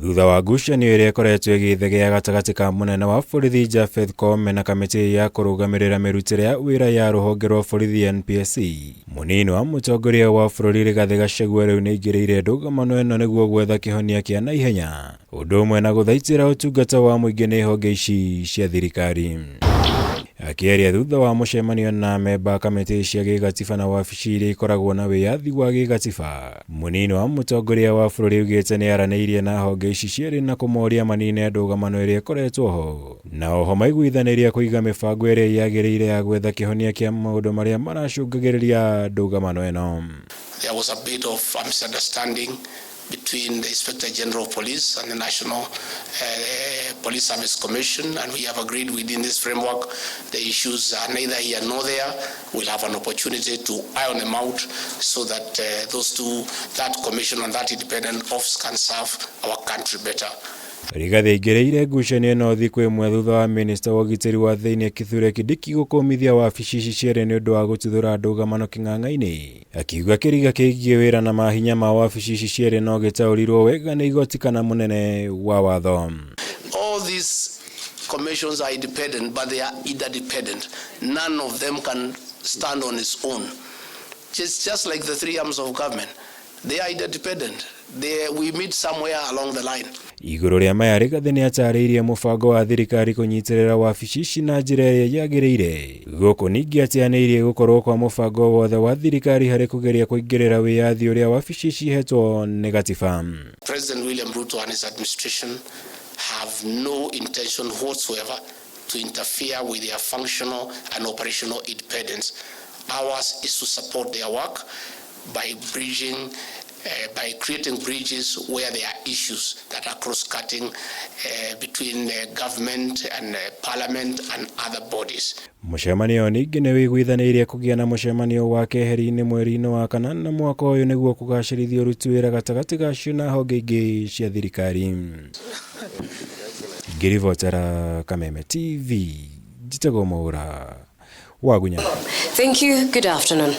Thutha wa ngucanio iria ikoretwo igithegea gatagati ka munene wa borithi JAPHETH KOOME na kamiti ya kurugamirira mirutire ya WIRA ya ruhonge rwa borithi NPSC, munini wa mutongoria wa bururi Rigathi GACHAGUA riu niaingiriire ndũgamano ĩno nĩguo gwetha kĩhonia kĩa naihenya, ũndũ ũmwe na gũthaitĩra ũtungata wa mũingĩ nĩ honge ici cia thirikari. Akĩaria thutha wa mũcemanio na memba kamĩtĩ cia gĩgatiba na wabici iria ikoragwo na wĩyathi wa gĩgatiba, munini wa mũtongoria wa bũrũri augĩte nĩaranĩirie na honge ici cierĩ na kũmoria manine ndũgamano ĩrĩa ĩkoretwo ho, na oho maiguithanĩria kũiga mĩbango ĩrĩa yagĩrĩire ya gwetha kĩhonia kĩa maũndũ marĩa maracũngagĩrĩria ndũgamano ĩno. There was a bit of misunderstanding between the Inspector General of Police and the National Police Service Commission, and we have agreed within this framework the issues are neither here nor there. We'll have an opportunity to iron them out so that that commission and that independent office can serve our country better. Rigathi aingĩrĩire ngucanio ĩno thikũ ĩmwe thutha wa minista wa ũgitĩri wa thĩinĩ Kithure Kindiki gũkũmithia wabici ici cierĩ nĩ ũndũ wa gũtuthũra ndũgamano kĩng'ang'a-inĩ, akiuga kĩriga kĩgiĩ wĩra na mahinya ma wabici ici cierĩ no gĩtaũrirwo wega nĩ igoti kana munene wa watho. All these commissions are independent, but they are interdependent. None of them can stand on its own. Just like the three arms of government, they are interdependent. We meet somewhere along the line. Igũrũ rĩa maya Rigathi nĩatarĩirie mũbango wa thirikari kũnyitĩrĩra wabici ici na njĩra ĩrĩa yagĩrĩire. Gũkũ ningĩ atĩanĩirie gũkorwo kwa mũbango wothe wa thirikari harĩ kũgeria kũingĩrĩra wĩyathi ũrĩa wabici ici hetwo nĩ gatiba. President William Ruto and his administration have no intention whatsoever to interfere with their functional and operational independence. Ours is to support their work by creating bridges where there are issues that are cross-cutting between government and parliament and other bodies. Mũcemanio ningĩ nĩ wĩiguithanĩirie kũgĩa na mũcemanio wa keheri-inĩ mweri-inĩ wa kanana mwaka ũyũ nĩguo kũgacĩrithia ũruti wĩra gatagatĩ gacio na honge ingĩ cia thirikari. Ngĩribotera Kameme TV, njĩtagwo Mwaura wa Gunya. Thank you. Good afternoon.